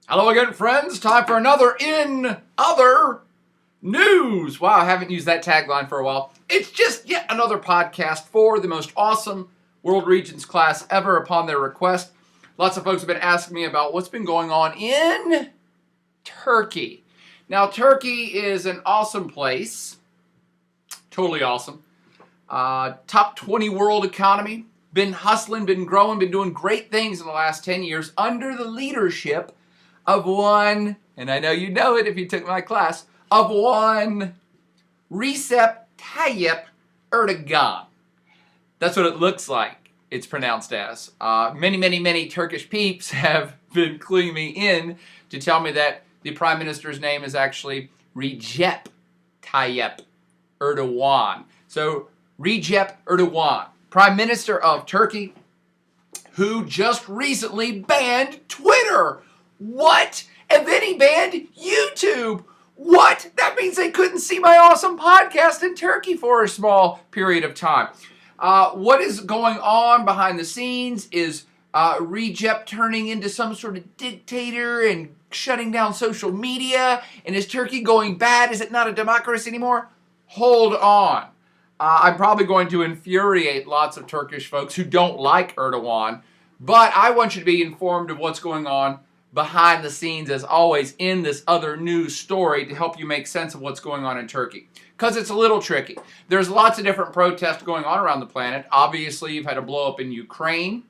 Hello again, friends. Time for another In Other News. Wow, I haven't used that tagline for a while. It's just yet another podcast for the most awesome World Regions class ever upon their request. Lots of folks have been asking me about what's been going on in Turkey. Now, Turkey is an awesome place. Totally awesome. Top 20 world economy. Been hustling, been growing, been doing great things in the last 10 years under the leadership of one, and I know you know it if you took my class, of one Recep Tayyip Erdogan. That's what it looks like it's pronounced as. Many Turkish peeps have been cluing me in to tell me that the Prime Minister's name is actually Recep Tayyip Erdogan. So, Recep Erdogan, Prime Minister of Turkey, who just recently banned Twitter. What? And then he banned YouTube. What? That means they couldn't see my awesome podcast in Turkey for a small period of time. What is going on behind the scenes is Recep turning into some sort of dictator and shutting down social media. And is Turkey going bad? Is it not a democracy anymore? Hold on. I'm probably going to infuriate lots of Turkish folks who don't like Erdogan, but I want you to be informed of what's going on behind the scenes, as always, in this other news story to help you make sense of what's going on in Turkey. Because it's a little tricky. There's lots of different protests going on around the planet. Obviously, you've had a blow up in Ukraine,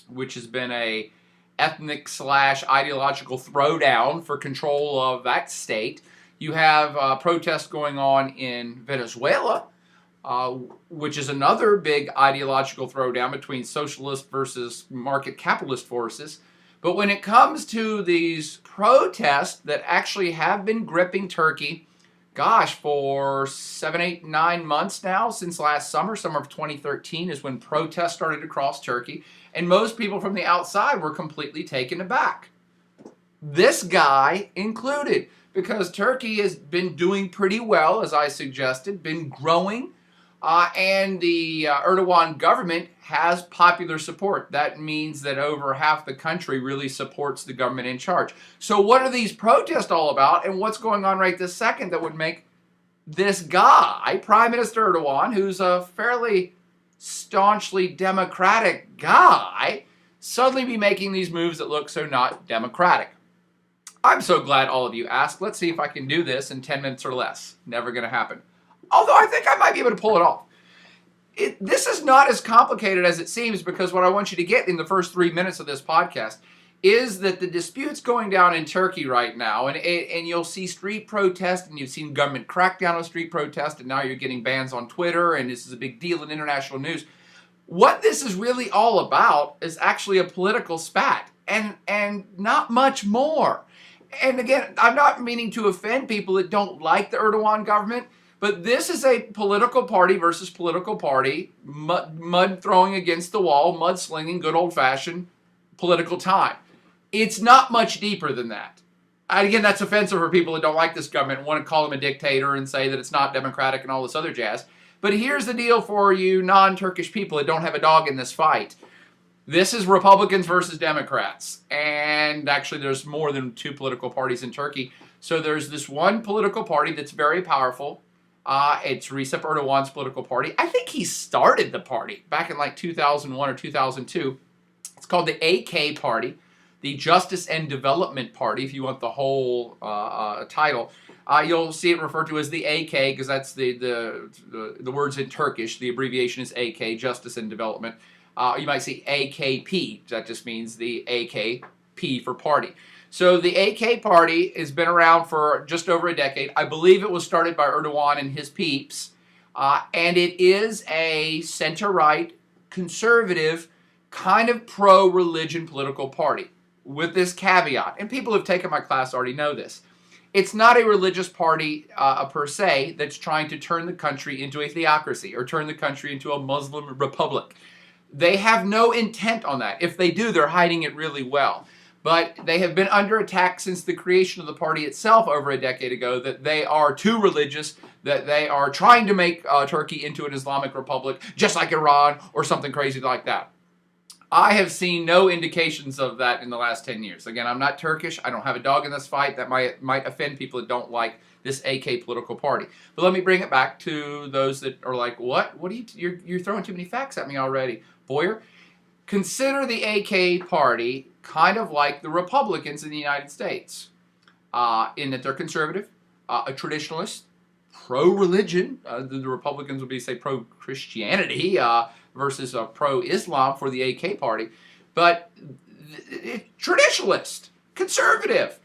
which has been a ethnic/ideological throwdown for control of that state. You have protests going on in Venezuela, which is another big ideological throwdown between socialist versus market capitalist forces. But when it comes to these protests that actually have been gripping Turkey, for 7, 8, 9 months now, since last summer of 2013 is when protests started across Turkey, and most people from the outside were completely taken aback. This guy included, because Turkey has been doing pretty well, as I suggested, been growing, and the Erdogan government has popular support. That means that over half the country really supports the government in charge. So what are these protests all about, and what's going on right this second that would make this guy, Prime Minister Erdogan, who's a fairly staunchly democratic guy, suddenly be making these moves that look so not democratic? I'm so glad all of you asked. Let's see if I can do this in 10 minutes or less. Never going to happen. Although I think I might be able to pull it off. This is not as complicated as it seems, because what I want you to get in the first 3 minutes of this podcast is that the disputes going down in Turkey right now, and you'll see street protests, and you've seen government crackdown on street protests, and now you're getting bans on Twitter, and this is a big deal in international news. What this is really all about is actually a political spat, and not much more. And again, I'm not meaning to offend people that don't like the Erdogan government, but this is a political party versus political party, mud throwing against the wall, mud slinging, good old-fashioned political time. It's not much deeper than that. And again, that's offensive for people that don't like this government and want to call him a dictator and say that it's not democratic and all this other jazz. But here's the deal for you non-Turkish people that don't have a dog in this fight. This is Republicans versus Democrats. And actually, there's more than two political parties in Turkey. So there's this one political party that's very powerful. It's Recep Erdogan's political party. I think he started the party back in like 2001 or 2002. It's called the AK Party, the Justice and Development Party, if you want the whole title. You'll see it referred to as the AK because that's the words in Turkish. The abbreviation is AK, Justice and Development. You might see AKP. That just means the AKP for party. So the AK Party has been around for just over a decade. I believe it was started by Erdogan and his peeps. And it is a center-right, conservative, kind of pro-religion political party. With this caveat, and people who've taken my class already know this, it's not a religious party per se that's trying to turn the country into a theocracy or turn the country into a Muslim republic. They have no intent on that. If they do, they're hiding it really well. But they have been under attack since the creation of the party itself over a decade ago, that they are too religious, that they are trying to make Turkey into an Islamic republic, just like Iran or something crazy like that. I have seen no indications of that in the last 10 years. Again, I'm not Turkish. I don't have a dog in this fight. That might offend people that don't like this AK political party. But let me bring it back to those that are like, what? What are you're throwing too many facts at me already. Boyer, consider the AK party kind of like the Republicans in the United States, in that they're conservative, a traditionalist, pro-religion. The Republicans would be, say, pro-Christianity versus pro-Islam for the AK party. But traditionalist, conservative.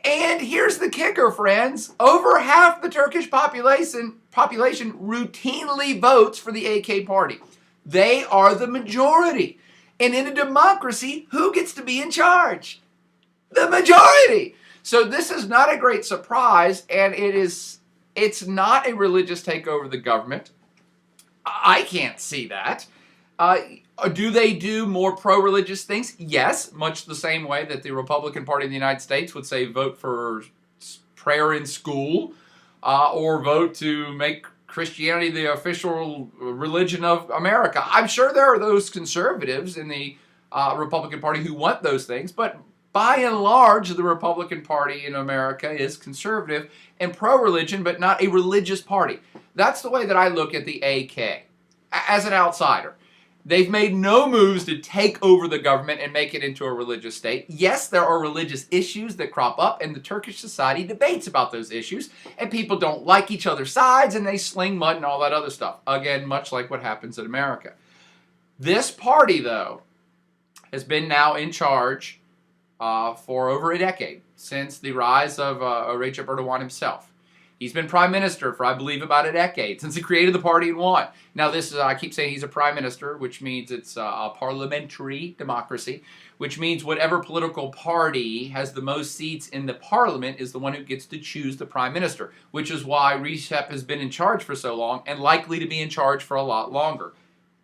And here's the kicker, friends. Over half the Turkish population routinely votes for the AK party. They are the majority. And in a democracy, who gets to be in charge? The majority. So this is not a great surprise, and it's not a religious takeover of the government. I can't see that. Do they do more pro-religious things? Yes, much the same way that the Republican Party in the United States would say vote for prayer in school, or vote to make Christianity the official religion of America. I'm sure there are those conservatives in the Republican Party who want those things, but by and large, the Republican Party in America is conservative and pro-religion, but not a religious party. That's the way that I look at the AK as an outsider. They've made no moves to take over the government and make it into a religious state. Yes, there are religious issues that crop up, and the Turkish society debates about those issues, and people don't like each other's sides, and they sling mud and all that other stuff. Again, much like what happens in America. This party, though, has been now in charge for over a decade, since the rise of Recep Erdogan himself. He's been prime minister for, I believe, about a decade, since he created the party and won. Now, this is, I keep saying he's a prime minister, which means it's a parliamentary democracy, which means whatever political party has the most seats in the parliament is the one who gets to choose the prime minister, which is why Recep has been in charge for so long and likely to be in charge for a lot longer.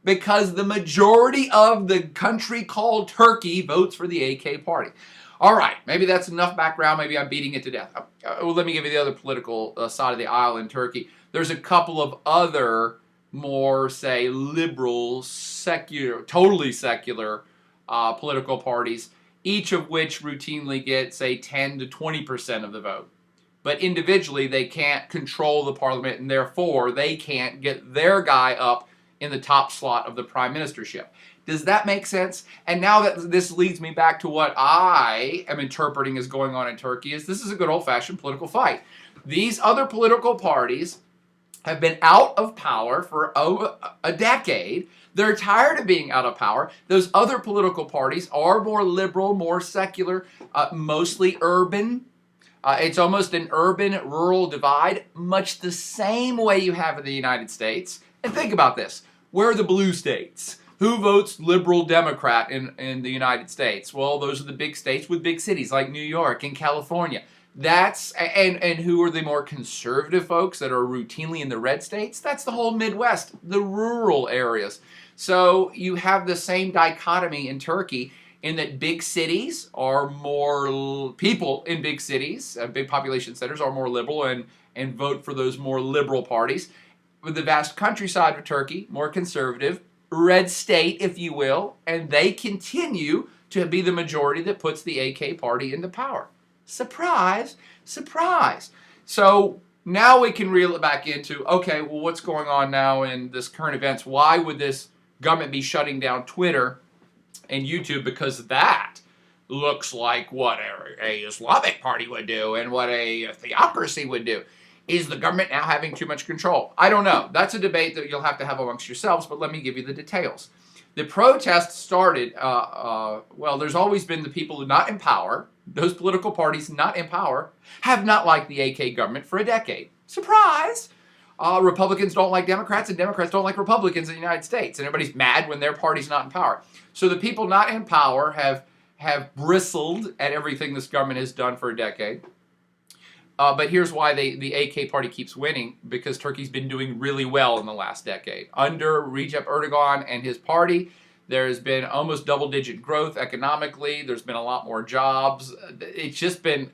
Because the majority of the country called Turkey votes for the AK party. All right, maybe that's enough background. Maybe I'm beating it to death. Well, let me give you the other political side of the aisle in Turkey. There's a couple of other more, say, liberal, secular, totally secular political parties, each of which routinely get, say, 10 to 20% of the vote. But individually, they can't control the parliament, and therefore, they can't get their guy up in the top slot of the prime ministership. Does that make sense? And now that this leads me back to what I am interpreting as going on in Turkey, is this is a good old-fashioned political fight. These other political parties have been out of power for over a decade. They're tired of being out of power. Those other political parties are more liberal, more secular, mostly urban. It's almost an urban-rural divide, much the same way you have in the United States. And think about this. Where are the blue states? Who votes liberal Democrat in the United States? Well, those are the big states with big cities like New York and California. And who are the more conservative folks that are routinely in the red states? That's the whole Midwest, the rural areas. So you have the same dichotomy in Turkey in that big cities are more, people in big cities, big population centers are more liberal and vote for those more liberal parties. With the vast countryside of Turkey, more conservative, red state, if you will, and they continue to be the majority that puts the AK party into power. Surprise, surprise. So now we can reel it back into, okay, well, what's going on now in this current events? Why would this government be shutting down Twitter and YouTube? Because that looks like what a Islamic party would do and what a theocracy would do. Is the government now having too much control? I don't know. That's a debate that you'll have to have amongst yourselves, but let me give you the details. The protests started, well, there's always been the people who are not in power, those political parties not in power, have not liked the AK government for a decade. Surprise! Republicans don't like Democrats, and Democrats don't like Republicans in the United States, and everybody's mad when their party's not in power. So the people not in power have bristled at everything this government has done for a decade. But here's why the AK party keeps winning, because Turkey's been doing really well in the last decade. Under Recep Erdogan and his party, there's been almost double-digit growth economically. There's been a lot more jobs. It's just been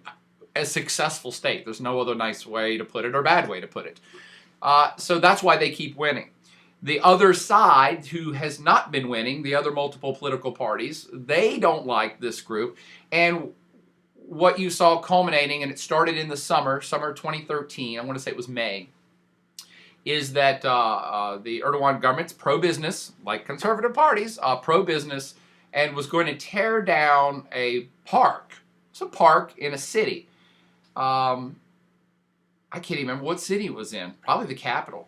a successful state. There's no other nice way to put it or bad way to put it. So that's why they keep winning. The other side, who has not been winning, the other multiple political parties, they don't like this group. And what you saw culminating, and it started in the summer 2013, I want to say it was May, is that the Erdogan government's pro-business, like conservative parties, pro-business, and was going to tear down a park. It's a park in a city. I can't even remember what city it was in. Probably the capital.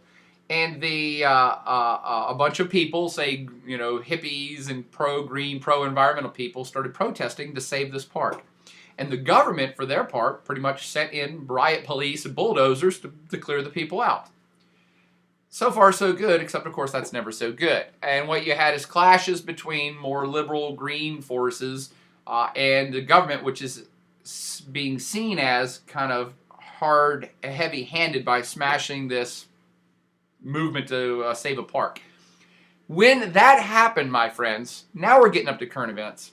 And a bunch of people, say, hippies and pro-green, pro-environmental people, started protesting to save this park. And the government, for their part, pretty much sent in riot police and bulldozers to clear the people out. So far, so good, except, of course, that's never so good. And what you had is clashes between more liberal green forces and the government, which is being seen as kind of hard, heavy-handed by smashing this movement to save a park. When that happened, my friends, now we're getting up to current events.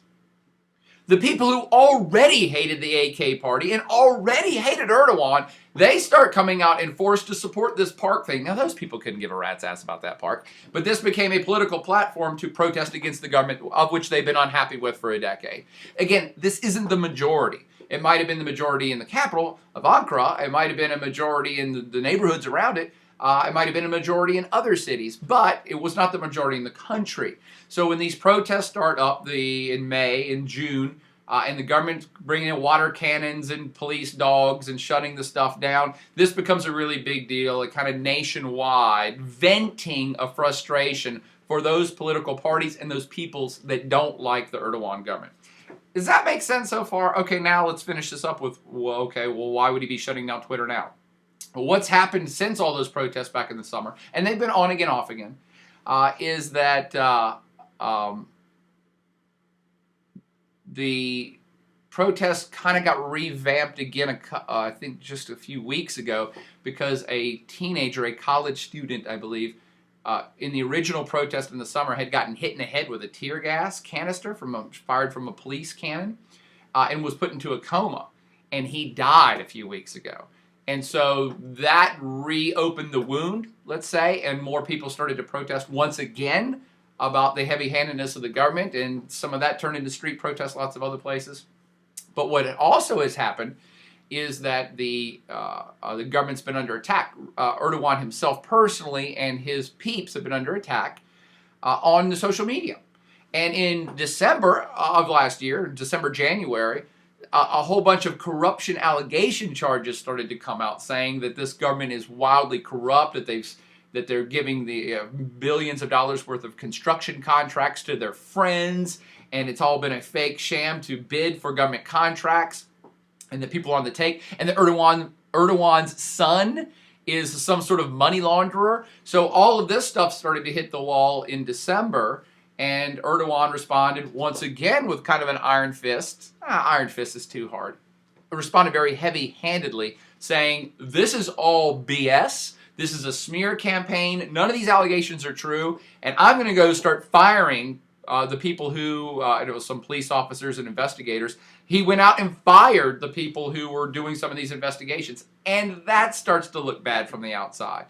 The people who already hated the AK party and already hated Erdogan, they start coming out and forced to support this park thing. Now, those people couldn't give a rat's ass about that park, but this became a political platform to protest against the government, of which they've been unhappy with for a decade. Again, this isn't the majority. It might have been the majority in the capital of Ankara. It might have been a majority in the neighborhoods around it. It might have been a majority in other cities, but it was not the majority in the country. So when these protests start up in May, in June, and the government's bringing in water cannons and police dogs and shutting the stuff down, this becomes a really big deal, a kind of nationwide venting of frustration for those political parties and those peoples that don't like the Erdogan government. Does that make sense so far? Okay, now let's finish this up with, why would he be shutting down Twitter now? Well, what's happened since all those protests back in the summer, and they've been on again, off again, is that the protests kind of got revamped again, I think just a few weeks ago, because a teenager, a college student, I believe, in the original protest in the summer had gotten hit in the head with a tear gas canister fired from a police cannon and was put into a coma. And he died a few weeks ago. And so that reopened the wound, let's say, and more people started to protest once again about the heavy-handedness of the government, and some of that turned into street protests, lots of other places. But what also has happened is that the government's been under attack. Erdogan himself personally and his peeps have been under attack on the social media. And in December of last year, January, a whole bunch of corruption allegation charges started to come out, saying that this government is wildly corrupt, that they're giving the billions of dollars worth of construction contracts to their friends, and it's all been a fake sham to bid for government contracts, and that people are on the take, and that Erdogan's son is some sort of money launderer. So all of this stuff started to hit the wall in December, and Erdogan responded once again with kind of an iron fist. Iron fist is too hard. Responded very heavy-handedly, saying, this is all BS. This is a smear campaign. None of these allegations are true. And I'm going to go start firing the people who, it was some police officers and investigators. He went out and fired the people who were doing some of these investigations. And that starts to look bad from the outside.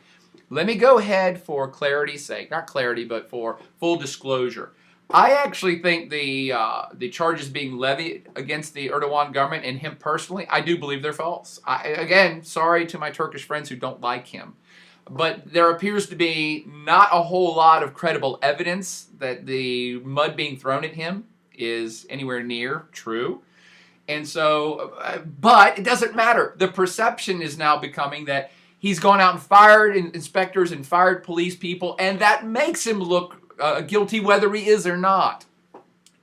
Let me go ahead, for clarity's sake, not clarity, but for full disclosure. I actually think the charges being levied against the Erdogan government and him personally, I do believe they're false. Again, sorry to my Turkish friends who don't like him. But there appears to be not a whole lot of credible evidence that the mud being thrown at him is anywhere near true. And so, but it doesn't matter. The perception is now becoming that he's gone out and fired inspectors and fired police people, and that makes him look guilty whether he is or not.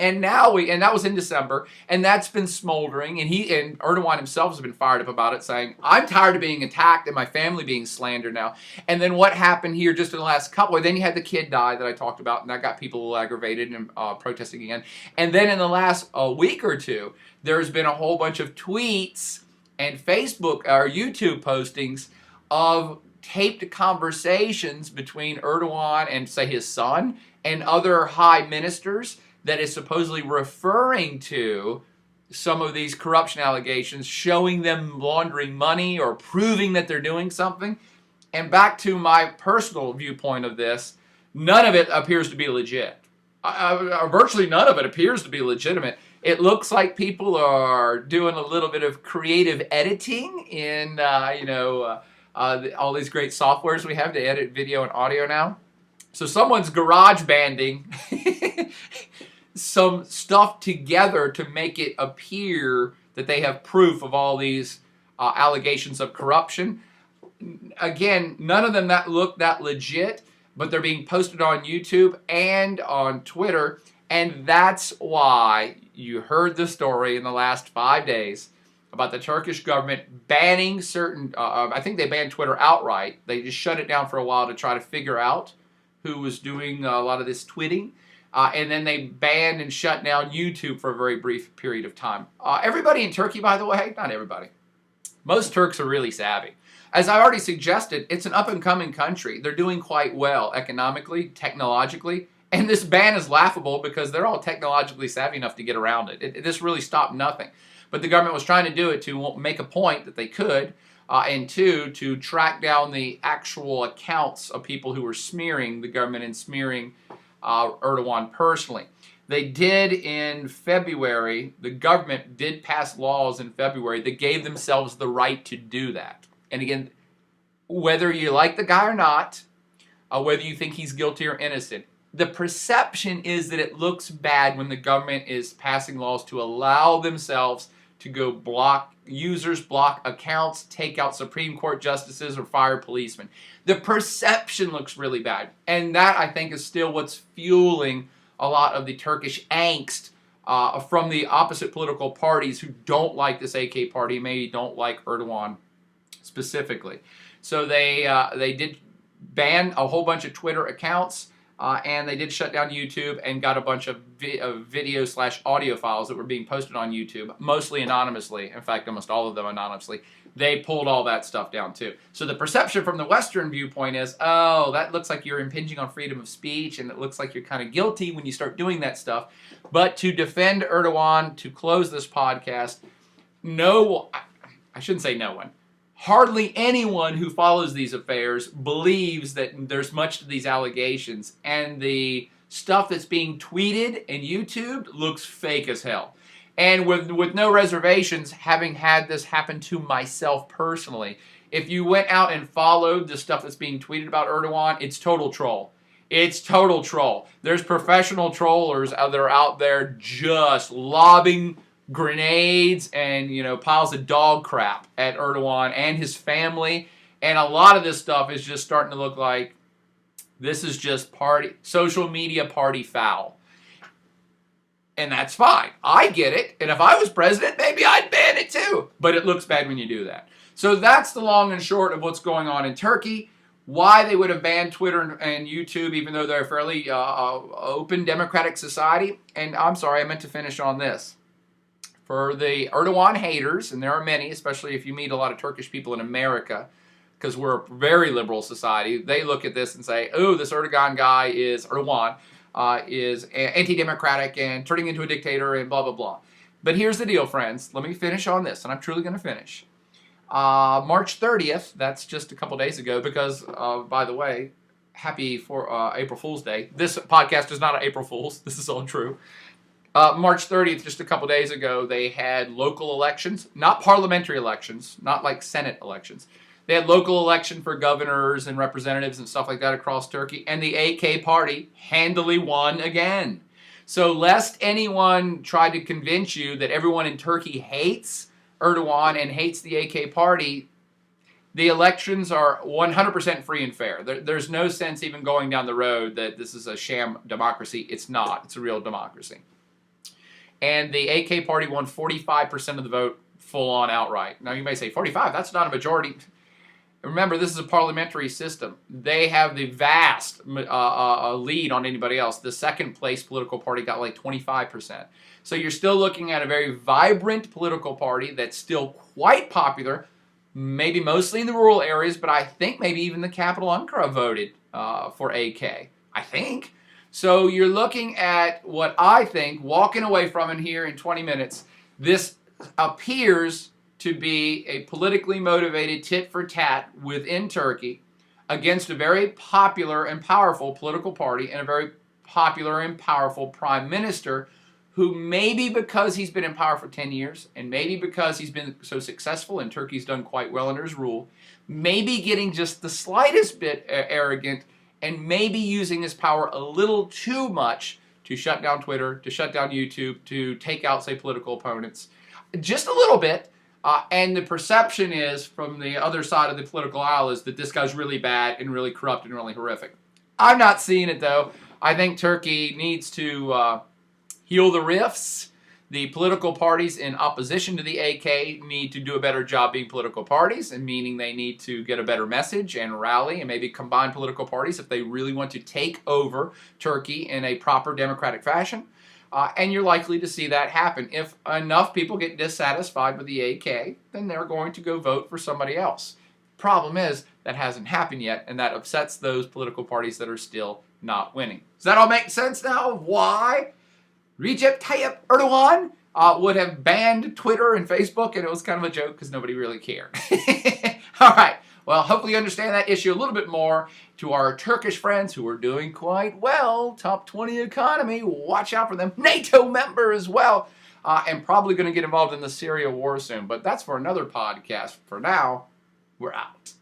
And now and that was in December, and that's been smoldering, and Erdogan himself has been fired up about it, saying, I'm tired of being attacked and my family being slandered now. And then what happened here just in the last then you had the kid die that I talked about, and that got people aggravated and protesting again. And then in the last week or two, there's been a whole bunch of tweets and Facebook or YouTube postings of taped conversations between Erdogan and, say, his son and other high ministers that is supposedly referring to some of these corruption allegations, showing them laundering money or proving that they're doing something. And back to my personal viewpoint of this, none of it appears to be legit. Virtually none of it appears to be legitimate. It looks like people are doing a little bit of creative editing in, all these great softwares we have to edit video and audio now. So someone's garage banding some stuff together to make it appear that they have proof of all these allegations of corruption. Again, none of them that look that legit, but they're being posted on YouTube and on Twitter, and that's why you heard the story in the last 5 days about the Turkish government banning certain, I think they banned Twitter outright. They just shut it down for a while to try to figure out who was doing a lot of this tweeting. And then they banned and shut down YouTube for a very brief period of time. Everybody in Turkey, by the way, not everybody, most Turks are really savvy. As I already suggested, it's an up-and-coming country. They're doing quite well economically, technologically, and this ban is laughable because they're all technologically savvy enough to get around it. This really stopped nothing. But the government was trying to do it to make a point that they could, and two, to track down the actual accounts of people who were smearing the government and smearing Erdogan personally. They did in February, the government did pass laws in February that gave themselves the right to do that. And again, whether you like the guy or not, whether you think he's guilty or innocent, the perception is that it looks bad when the government is passing laws to allow themselves to go block users, block accounts, take out Supreme Court justices, or fire policemen. The perception looks really bad. And that, I think, is still what's fueling a lot of the Turkish angst from the opposite political parties who don't like this AK party, maybe don't like Erdogan specifically. So they did ban a whole bunch of Twitter accounts, and they did shut down YouTube and got a bunch of video/audio files that were being posted on YouTube, mostly anonymously. In fact, almost all of them anonymously. They pulled all that stuff down too. So the perception from the Western viewpoint is, oh, that looks like you're impinging on freedom of speech, and it looks like you're kind of guilty when you start doing that stuff. But to defend Erdogan, to close this podcast, I shouldn't say no one. Hardly anyone who follows these affairs believes that there's much to these allegations, and the stuff that's being tweeted and YouTubed looks fake as hell. And with no reservations, having had this happen to myself personally, if you went out and followed the stuff that's being tweeted about Erdogan, it's total troll. It's total troll. There's professional trollers that are out there just lobbing grenades and piles of dog crap at Erdogan and his family, and a lot of this stuff is just starting to look like this is just social media party foul. And that's fine. I get it. And if I was president, maybe I'd ban it too. But it looks bad when you do that. So that's the long and short of what's going on in Turkey. Why they would have banned Twitter and YouTube, even though they're a fairly open democratic society. And I'm sorry, I meant to finish on this. For the Erdogan haters, and there are many, especially if you meet a lot of Turkish people in America, because we're a very liberal society, they look at this and say, oh, this Erdogan guy is anti-democratic and turning into a dictator and blah, blah, blah. But here's the deal, friends. Let me finish on this, and I'm truly going to finish. March 30th, that's just a couple days ago, because, by the way, happy for April Fool's Day. This podcast is not an April Fool's. This is all true. March 30th, just a couple days ago, they had local elections, not parliamentary elections, not like Senate elections. They had local election for governors and representatives and stuff like that across Turkey, and the AK party handily won again. So lest anyone try to convince you that everyone in Turkey hates Erdogan and hates the AK party, the elections are 100% free and fair. There's no sense even going down the road that this is a sham democracy. It's not. It's a real democracy. And the AK party won 45% of the vote full on outright. Now you may say 45, that's not a majority. Remember, this is a parliamentary system. They have the vast lead on anybody else. The second place political party got like 25%. So you're still looking at a very vibrant political party that's still quite popular, maybe mostly in the rural areas, but I think maybe even the capital Ankara voted for AK. I think. So you're looking at what I think, walking away from it here in 20 minutes, this appears to be a politically motivated tit for tat within Turkey against a very popular and powerful political party and a very popular and powerful prime minister who, maybe because he's been in power for 10 years and maybe because he's been so successful and Turkey's done quite well under his rule, maybe getting just the slightest bit arrogant and maybe using his power a little too much to shut down Twitter, to shut down YouTube, to take out, say, political opponents. Just a little bit. And the perception is, from the other side of the political aisle, is that this guy's really bad and really corrupt and really horrific. I'm not seeing it, though. I think Turkey needs to heal the rifts. The political parties in opposition to the AK need to do a better job being political parties, and meaning they need to get a better message and rally and maybe combine political parties if they really want to take over Turkey in a proper democratic fashion. And you're likely to see that happen. If enough people get dissatisfied with the AK, then they're going to go vote for somebody else. Problem is, that hasn't happened yet, and that upsets those political parties that are still not winning. Does that all make sense now of why Recep Tayyip Erdogan would have banned Twitter and Facebook, and it was kind of a joke because nobody really cared. All right. Well, hopefully you understand that issue a little bit more. To our Turkish friends who are doing quite well, top 20 economy, watch out for them. NATO member as well, and probably going to get involved in the Syria war soon. But that's for another podcast. For now, we're out.